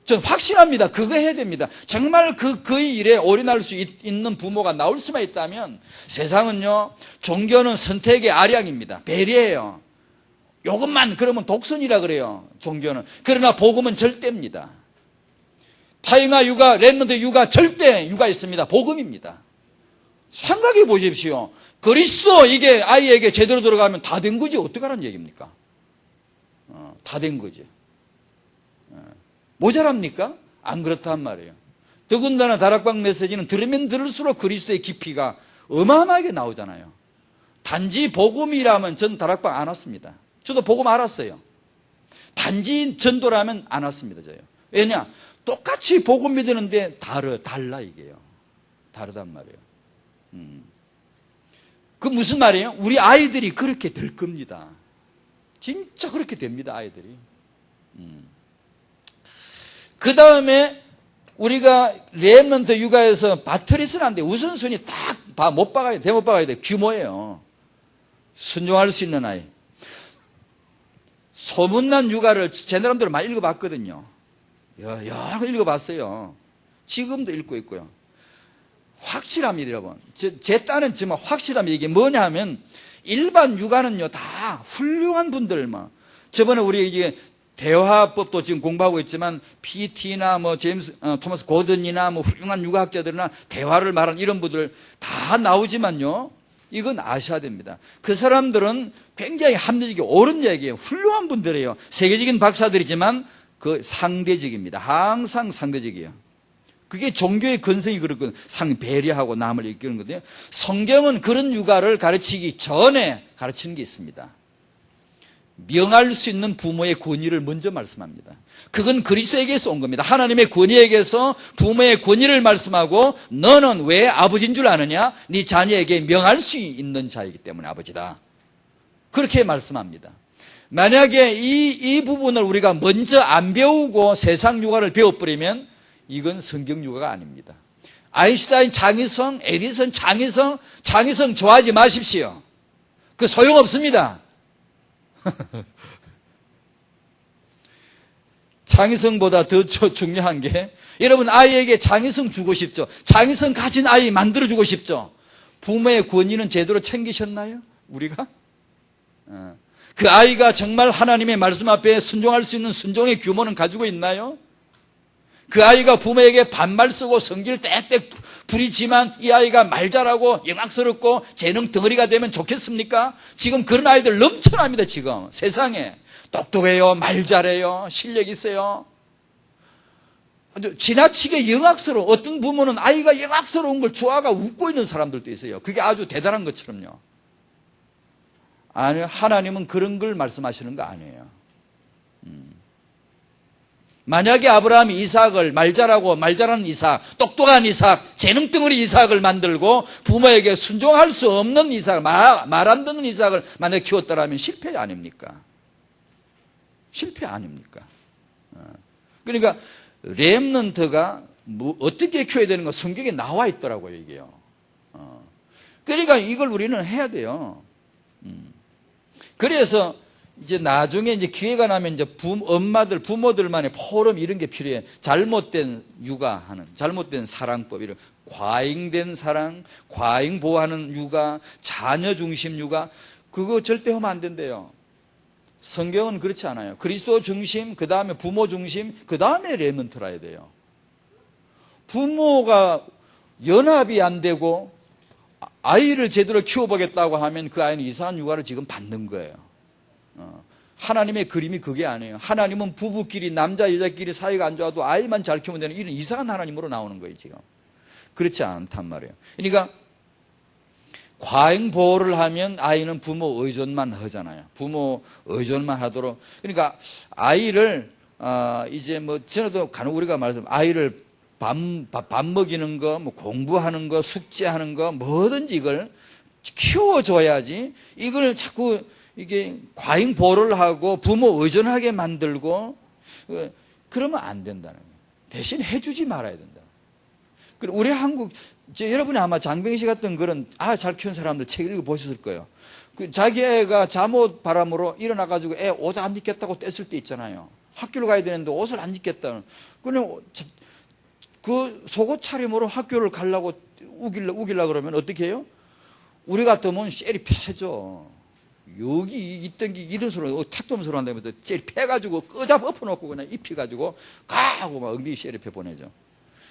전 확신합니다. 그거 해야 됩니다. 정말 그의 일에 올인할 수 있는 부모가 나올 수만 있다면 세상은요, 종교는 선택의 아량입니다. 배려예요. 요것만 그러면 독선이라 그래요. 종교는. 그러나 복음은 절대입니다. 타영아 육아, 렘넌트 육아, 절대 육아 있습니다. 복음입니다. 생각해 보십시오. 그리스도 이게 아이에게 제대로 들어가면 다 된 거지 어떡하라는 얘기입니까? 다 된 거지. 모자랍니까? 안 그렇단 말이에요. 더군다나 다락방 메시지는 들으면 들을수록 그리스도의 깊이가 어마어마하게 나오잖아요. 단지 복음이라면 전 다락방 안 왔습니다. 저도 복음 알았어요. 단지 전도라면 안 왔습니다. 저요. 왜냐? 똑같이 복음 믿는데 달라 이게요. 다르단 말이에요. 그 무슨 말이에요? 우리 아이들이 그렇게 될 겁니다. 진짜 그렇게 됩니다. 아이들이. 그 다음에 우리가 렘넌트 육아에서 바트리스는 안 돼. 우선순위 딱 못 박아야 돼. 대못 박아야 돼. 규모예요. 순종할 수 있는 아이. 소문난 육아를 제 나름대로 많이 읽어봤거든요. 여러 번 읽어봤어요. 지금도 읽고 있고요. 확실합니다, 여러분. 제 딸은 정말 확실합니다. 이게 뭐냐 하면 일반 육아는요 다 훌륭한 분들만. 저번에 우리 이게 대화법도 지금 공부하고 있지만 PT나 뭐 토마스 고든이나 뭐 훌륭한 육아학자들이나 대화를 말하는 이런 분들 다 나오지만요. 이건 아셔야 됩니다. 그 사람들은 굉장히 합리적이 옳은 얘기예요. 훌륭한 분들이에요. 세계적인 박사들이지만 그 상대적입니다. 항상 상대적이에요. 그게 종교의 근성이 그렇거든요. 배려하고 남을 이끄는 거거든요. 성경은 그런 육아를 가르치기 전에 가르치는 게 있습니다. 명할 수 있는 부모의 권위를 먼저 말씀합니다. 그건 그리스도에게서 온 겁니다. 하나님의 권위에게서 부모의 권위를 말씀하고 너는 왜 아버지인 줄 아느냐? 네 자녀에게 명할 수 있는 자이기 때문에 아버지다. 그렇게 말씀합니다. 만약에 이 부분을 우리가 먼저 안 배우고 세상 육아를 배워버리면 이건 성경 육아가 아닙니다. 아인슈타인 창의성, 에디슨 창의성 좋아하지 마십시오. 그 소용없습니다. 창의성보다 더 중요한 게 여러분 아이에게 창의성 주고 싶죠. 창의성 가진 아이 만들어주고 싶죠. 부모의 권위는 제대로 챙기셨나요? 우리가? 그 아이가 정말 하나님의 말씀 앞에 순종할 수 있는 순종의 규모는 가지고 있나요? 그 아이가 부모에게 반말 쓰고 성질 땡땡 부리지만 이 아이가 말 잘하고 영악스럽고 재능 덩어리가 되면 좋겠습니까? 지금 그런 아이들 넘쳐납니다. 지금 세상에. 똑똑해요, 말 잘해요, 실력 있어요. 지나치게 영악스러워. 어떤 부모는 아이가 영악스러운 걸 좋아하고 웃고 있는 사람들도 있어요. 그게 아주 대단한 것처럼요. 아니요, 하나님은 그런 걸 말씀하시는 거 아니에요. 만약에 아브라함이 이삭을 말 잘하는 이삭, 똑똑한 이삭, 재능덩어리 이삭을 만들고 부모에게 순종할 수 없는 이삭, 말 안 듣는 이삭을 만약에 키웠더라면 실패 아닙니까? 실패 아닙니까? 그러니까 렘넌트가 어떻게 키워야 되는 거 성경에 나와 있더라고요, 이게요. 그러니까 이걸 우리는 해야 돼요. 그래서 이제 나중에 이제 기회가 나면 이제 부모들만의 포럼 이런 게 필요해. 잘못된 육아하는, 잘못된 사랑법, 이런 과잉된 사랑, 과잉 보호하는 육아, 자녀 중심 육아, 그거 절대 하면 안 된대요. 성경은 그렇지 않아요. 그리스도 중심, 그 다음에 부모 중심, 그 다음에 렘넌트라 해야 돼요. 부모가 연합이 안 되고 아이를 제대로 키워보겠다고 하면 그 아이는 이상한 육아를 지금 받는 거예요. 하나님의 그림이 그게 아니에요. 하나님은 부부끼리, 남자 여자끼리 사이가 안 좋아도 아이만 잘 키우면 되는 이런 이상한 하나님으로 나오는 거예요, 지금. 그렇지 않단 말이에요. 그러니까 과잉 보호를 하면 아이는 부모 의존만 하잖아요. 부모 의존만 하도록. 그러니까 아이를 이제 뭐 전에도 간혹 우리가 말씀, 아이를 밥 먹이는 거, 뭐 공부하는 거, 숙제하는 거, 뭐든지 이걸 키워줘야지. 이걸 자꾸 이게 과잉 보호를 하고 부모 의존하게 만들고 그러면 안 된다는 거예요. 대신 해주지 말아야 된다. 그리고 우리 한국, 여러분이 아마 장병희 씨 같은 그런 잘 키운 사람들 책 읽어보셨을 거예요. 자기 애가 잠옷 바람으로 일어나가지고 애 옷 안 입겠다고 뗐을 때 있잖아요. 학교를 가야 되는데 옷을 안 입겠다는. 그냥 그 속옷 차림으로 학교를 가려고 우기려고 그러면 어떻게 해요? 우리 같으면 셀이 패죠. 여기 있던 게 이런 소리, 탁돔 소리 한다면서 셀이 패가지고 끄잡 엎어놓고 그냥 입혀가지고 가하고 막 엉덩이 셀이 패 보내죠.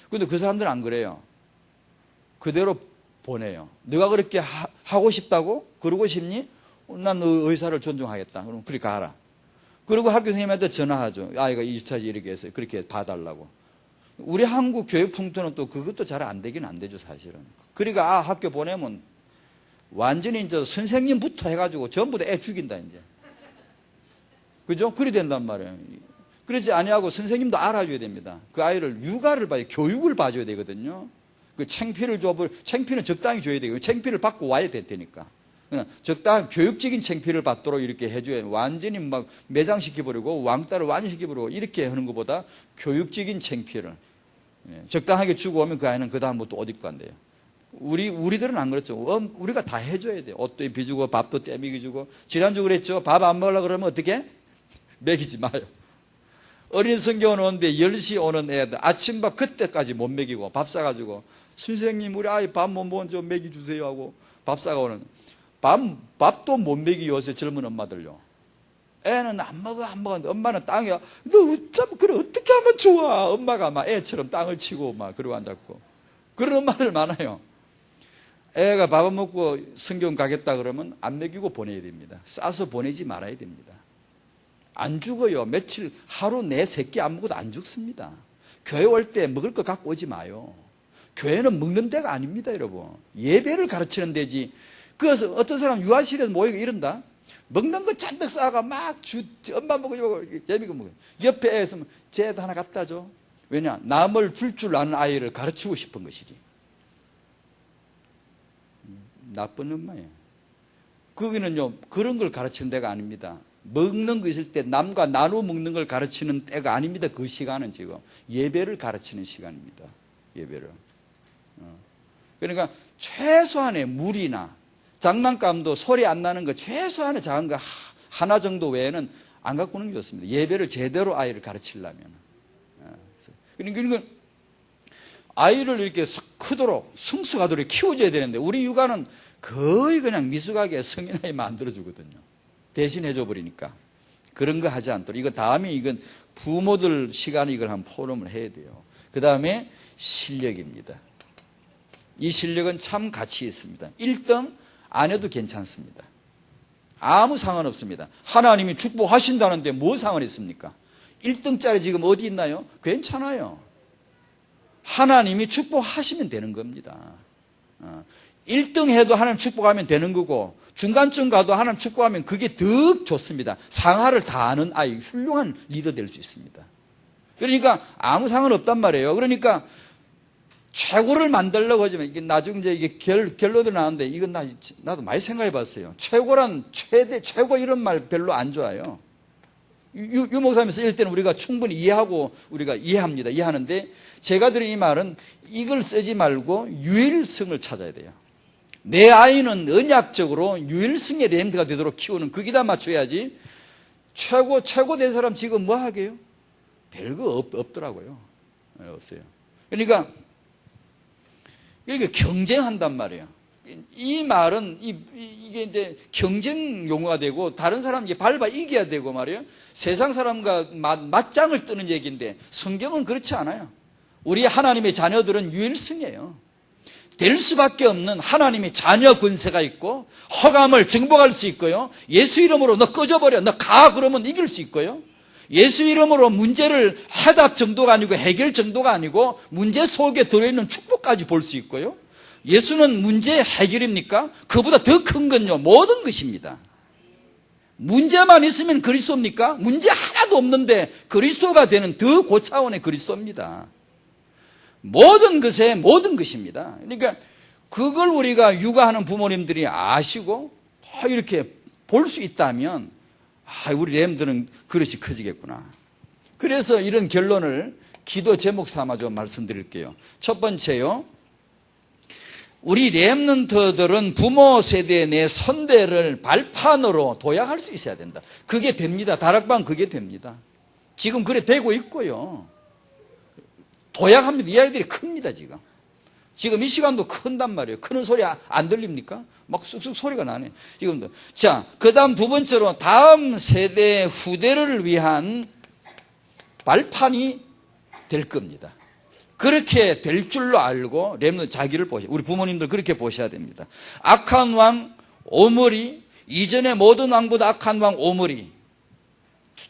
근데 그 사람들은 안 그래요. 그대로 보내요. 너가 그렇게 하고 싶다고? 그러고 싶니? 난 너 의사를 존중하겠다. 그럼 그렇게 가라. 그리고 학교 선생님한테 전화하죠. 아이가 이차지 이렇게 해서 그렇게 봐달라고. 우리 한국 교육 풍토는 또 그것도 잘 안 되긴 안 되죠, 사실은. 그러니까 학교 보내면 완전히 이제 선생님부터 해가지고 전부 다 애 죽인다, 이제. 그죠? 그리 된단 말이에요. 그러지 아니하고 선생님도 알아줘야 됩니다. 그 아이를 육아를 봐야, 교육을 봐줘야 되거든요. 그 창피는 적당히 줘야 되고, 창피를 받고 와야 될 테니까. 적당한 교육적인 창피를 받도록 이렇게 해줘야, 완전히 막 매장시켜버리고, 왕따를 완전시켜버리고, 이렇게 하는 것보다 교육적인 창피를 적당하게 주고 오면 그 아이는 그 다음부터 옷 입고 간대요. 우리들은 안 그렇죠. 우리가 다 해줘야 돼요. 옷도 입혀주고, 밥도 떼먹여주고. 지난주 그랬죠. 밥 안 먹으려고 그러면 어떻게? 먹이지 마요. 어린 성경원 오는데 10시 오는 애들 아침밥 그때까지 못 먹이고 밥 싸가지고 선생님 우리 아이 밥 못 먹은 좀 먹여주세요 하고 밥 싸가오는 밥도 못 먹이 요새 젊은 엄마들요. 애는 안 먹어 엄마는 땅이야. 너 어쩜 그래 어떻게 하면 좋아. 엄마가 막 애처럼 땅을 치고 막 그러고 앉았고 그런 엄마들 많아요. 애가 밥 안 먹고 성경 가겠다 그러면 안 먹이고 보내야 됩니다. 싸서 보내지 말아야 됩니다. 안 죽어요. 며칠, 하루 내 새끼 안 먹어도 안 죽습니다. 교회 올 때 먹을 거 갖고 오지 마요. 교회는 먹는 데가 아닙니다, 여러분. 예배를 가르치는 데지. 그래서 어떤 사람 유아실에서 모이고 이런다? 먹는 거 잔뜩 싸가 막 엄마 먹으려고 예비가 먹어요. 옆에 애 있으면 쟤도 하나 갖다 줘. 왜냐? 남을 줄 아는 아이를 가르치고 싶은 것이지. 나쁜 엄마예요. 거기는요, 그런 걸 가르치는 데가 아닙니다. 먹는 거 있을 때 남과 나누어 먹는 걸 가르치는 때가 아닙니다. 그 시간은 지금 예배를 가르치는 시간입니다. 예배를. 그러니까 최소한의 물이나 장난감도 소리 안 나는 거 최소한의 작은 거 하나 정도 외에는 안 갖고 오는 게 좋습니다. 예배를 제대로 아이를 가르치려면. 그러니까 아이를 이렇게 크도록 성숙하도록 키워줘야 되는데 우리 육아는 거의 그냥 미숙하게 성인아이 만들어주거든요. 대신 해줘 버리니까 그런 거 하지 않도록. 이거 다음에 이건 부모들 시간에 이걸 한 포럼을 해야 돼요. 그 다음에 실력입니다. 이 실력은 참 가치 있습니다. 1등 안 해도 괜찮습니다. 아무 상관없습니다. 하나님이 축복하신다는데 뭐 상관 있습니까? 1등짜리 지금 어디 있나요? 괜찮아요. 하나님이 축복하시면 되는 겁니다. 1등 해도 하나님 축복하면 되는 거고, 중간쯤 가도 하나님 축복하면 그게 더 좋습니다. 상하를 다 아는 아이, 훌륭한 리더 될 수 있습니다. 그러니까 아무 상관없단 말이에요. 그러니까 최고를 만들려고 하지만 이게 나중에 이게 결론이 나오는데 이건 나도 많이 생각해 봤어요. 최고란 최고 이런 말 별로 안 좋아요. 유 목사님이 쓸 때는 우리가 충분히 이해하고 우리가 이해합니다. 이해하는데 제가 들은 이 말은 이걸 쓰지 말고 유일성을 찾아야 돼요. 내 아이는 언약적으로 유일성의 렘드가 되도록 키우는 거기다 맞춰야지. 최고 된 사람 지금 뭐 하게요? 별거 없더라고요. 없어요. 그러니까 경쟁한단 말이에요. 이 말은 이게 이제 경쟁 용어가 되고 다른 사람 이제 밟아 이겨야 되고 말이에요. 세상 사람과 맞짱을 뜨는 얘기인데 성경은 그렇지 않아요. 우리 하나님의 자녀들은 유일성이에요. 될 수밖에 없는 하나님의 자녀 권세가 있고 허감을 정복할 수 있고요. 예수 이름으로 너 꺼져버려, 너 가 그러면 이길 수 있고요. 예수 이름으로 문제를 해답 정도가 아니고 해결 정도가 아니고 문제 속에 들어있는 축복까지 볼 수 있고요. 예수는 문제 해결입니까? 그보다 더 큰 건요, 모든 것입니다. 문제만 있으면 그리스도입니까? 문제 하나도 없는데 그리스도가 되는 더 고차원의 그리스도입니다. 모든 것에 모든 것입니다. 그러니까 그걸 우리가 육아하는 부모님들이 아시고 이렇게 볼 수 있다면 우리 렘들은 그릇이 커지겠구나. 그래서 이런 결론을 기도 제목 삼아 좀 말씀드릴게요. 첫 번째요, 우리 렘넌트들은 부모 세대 내 선대를 발판으로 도약할 수 있어야 된다. 그게 됩니다. 다락방 그게 됩니다. 지금 그래 되고 있고요. 도약합니다. 이 아이들이 큽니다. 지금 이 시간도 큰단 말이에요. 크는 소리 안 들립니까? 막 쑥쑥 소리가 나네. 지금도. 자, 그 다음 두 번째로 다음 세대 후대를 위한 발판이 될 겁니다. 그렇게 될 줄로 알고 렘넌트 자기를 보셔. 우리 부모님들 그렇게 보셔야 됩니다. 악한 왕 오므리, 이전의 모든 왕보다 악한 왕 오므리.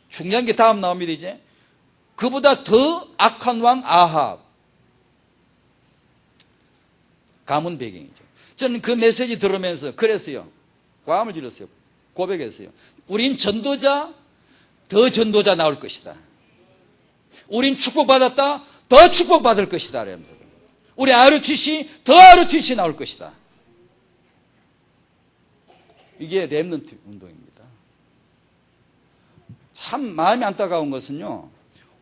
중요한 게 다음 나옵니다. 이제 그보다 더 악한 왕 아합. 가문 배경이죠. 저는 그 메시지 들으면서 그랬어요. 고함을 질렀어요. 고백했어요. 우린 전도자, 더 전도자 나올 것이다. 우린 축복받았다, 더 축복받을 것이다. 우리 RUTC, 더 RUTC 나올 것이다. 이게 렘넌트 운동입니다. 참 마음이 안타까운 것은요,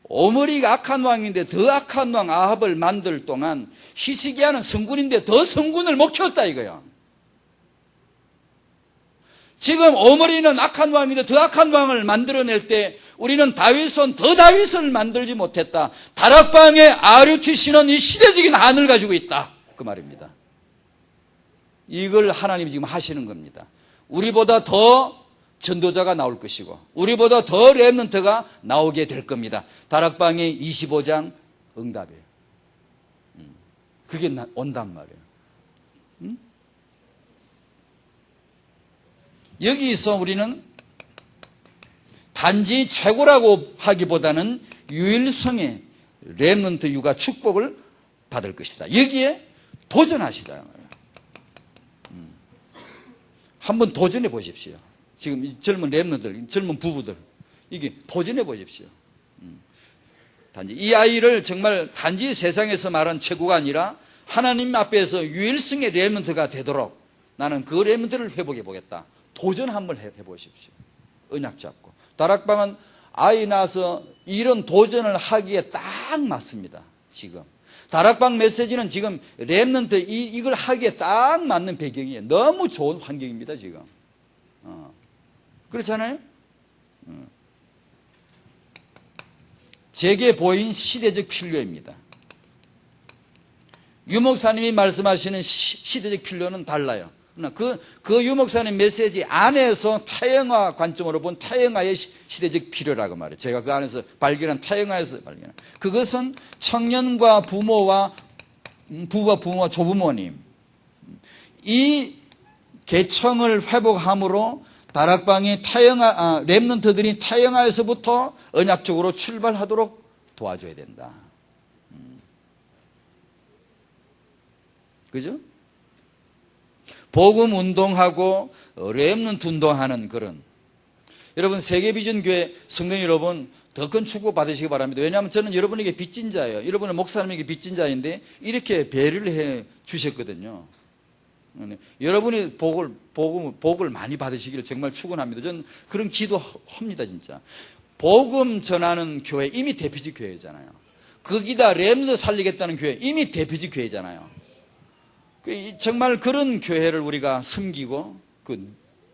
오므리가 악한 왕인데 더 악한 왕 아합을 만들 동안 히스기야는 성군인데 더 성군을 못 키웠다 이거야. 지금 오므리는 악한 왕인데 더 악한 왕을 만들어낼 때 우리는 다윗은 더 다윗을 만들지 못했다. 다락방의 RUTC는 이 시대적인 한을 가지고 있다. 그 말입니다. 이걸 하나님이 지금 하시는 겁니다. 우리보다 더 전도자가 나올 것이고 우리보다 더 렘넌트가 나오게 될 겁니다. 다락방의 25장 응답이에요. 그게 온단 말이에요. 여기서 우리는 단지 최고라고 하기보다는 유일성의 렘넌트 육아 축복을 받을 것이다. 여기에 도전하시다. 한번 도전해 보십시오. 지금 젊은 렘넌트들, 젊은 부부들, 이게 도전해 보십시오. 단지 이 아이를 정말 단지 세상에서 말한 최고가 아니라 하나님 앞에서 유일성의 렘넌트가 되도록 나는 그 렘넌트를 회복해 보겠다. 도전 한번 해보십시오. 언약 잡고. 다락방은 아이 낳아서 이런 도전을 하기에 딱 맞습니다. 지금. 다락방 메시지는 지금 렘넌트 이걸 하기에 딱 맞는 배경이에요. 너무 좋은 환경입니다, 지금. 그렇잖아요? 제게 보인 시대적 필요입니다. 유 목사님이 말씀하시는 시대적 필요는 달라요. 그 유 목사님 메시지 안에서 타영화 관점으로 본 타영화의 시대적 필요라고 말해요. 제가 그 안에서 발견한 타영화에서 발견한. 그것은 청년과 부모와 부부와 부모와 조부모님, 이 계층을 회복함으로 다락방이 렘넌트들이 타영하에서부터 언약적으로 출발하도록 도와줘야 된다. 그죠? 복음 운동하고 렘넌트 운동하는 그런, 여러분 세계비전교회 성도 여러분 더 큰 축복 받으시기 바랍니다. 왜냐하면 저는 여러분에게 빚진 자예요. 여러분은 목사님에게 빚진 자인데 이렇게 배려를 해 주셨거든요. 여러분이 복을 많이 받으시기를 정말 축원합니다. 저는 그런 기도합니다. 진짜 복음 전하는 교회, 이미 대표직 교회잖아요. 거기다 렘넌트 살리겠다는 교회, 이미 대표직 교회잖아요. 정말 그런 교회를 우리가 섬기고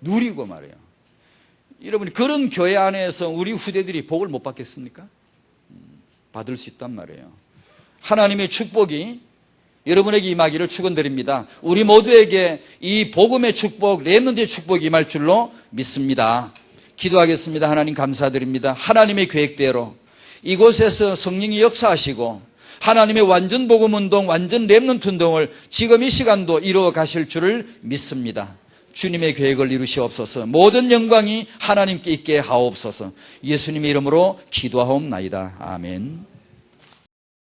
누리고 말이에요. 여러분이 그런 교회 안에서 우리 후대들이 복을 못 받겠습니까? 받을 수 있단 말이에요. 하나님의 축복이 여러분에게 임하기를 축원드립니다. 우리 모두에게 이 복음의 축복, 렘넌트의 축복이 임할 줄로 믿습니다. 기도하겠습니다. 하나님 감사드립니다. 하나님의 계획대로 이곳에서 성령이 역사하시고 하나님의 완전 복음 운동, 완전 렘넌트 운동을 지금 이 시간도 이루어 가실 줄을 믿습니다. 주님의 계획을 이루시옵소서. 모든 영광이 하나님께 있게 하옵소서. 예수님의 이름으로 기도하옵나이다. 아멘.